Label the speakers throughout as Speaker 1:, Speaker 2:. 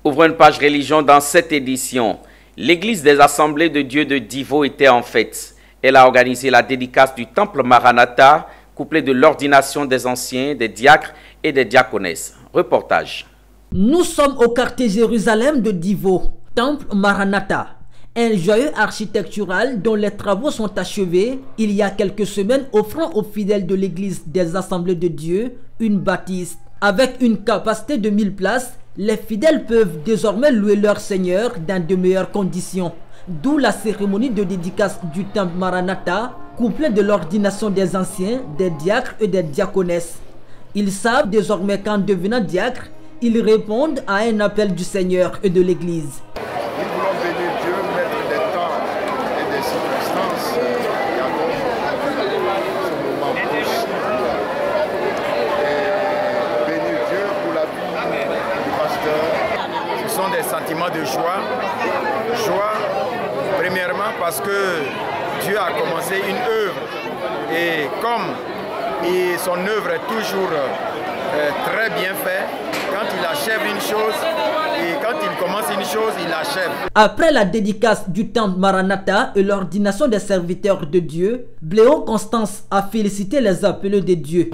Speaker 1: Ouvre une page religion dans cette édition. L'église des Assemblées de Dieu de Divo était en fête. Elle a organisé la dédicace du temple Maranatha, couplée de l'ordination des anciens, des diacres et des diaconesses. Reportage.
Speaker 2: Nous sommes au quartier Jérusalem de Divo, temple Maranatha. Un joyeux architectural dont les travaux sont achevés il y a quelques semaines, offrant aux fidèles de l'église des Assemblées de Dieu une bâtisse. Avec une capacité de 1000 places, les fidèles peuvent désormais louer leur Seigneur dans de meilleures conditions. D'où la cérémonie de dédicace du temple Maranatha, couplée de l'ordination des anciens, des diacres et des diaconesses. Ils savent désormais qu'en devenant diacres, ils répondent à un appel du Seigneur et de l'Église.
Speaker 3: Nous voulons bénir Dieu, mettre des temps et des circonstances qui accompagnent ce moment possible. Et bénir Dieu pour la vie du pasteur. Ce sont des sentiments de joie. Joie, premièrement parce que Dieu a commencé une œuvre. Et comme son œuvre est toujours très bien faite, quand il achève une chose et quand il commence une chose, il achève.
Speaker 2: Après la dédicace du temple Maranatha et l'ordination des serviteurs de Dieu, Bléon Constance a félicité les appelés de Dieu.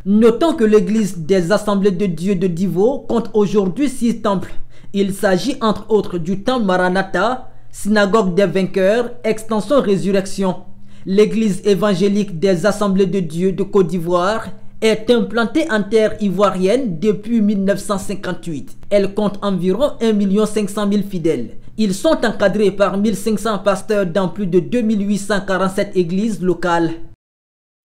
Speaker 2: Notons que l'église des Assemblées de Dieu de Divo compte aujourd'hui 6 temples. Il s'agit entre autres du temple Maranatha, synagogue des vainqueurs, extension résurrection. L'église évangélique des Assemblées de Dieu de Côte d'Ivoire est implantée en terre ivoirienne depuis 1958. Elle compte environ 1 500 000 fidèles. Ils sont encadrés par 1500 pasteurs dans plus de 2847 églises locales.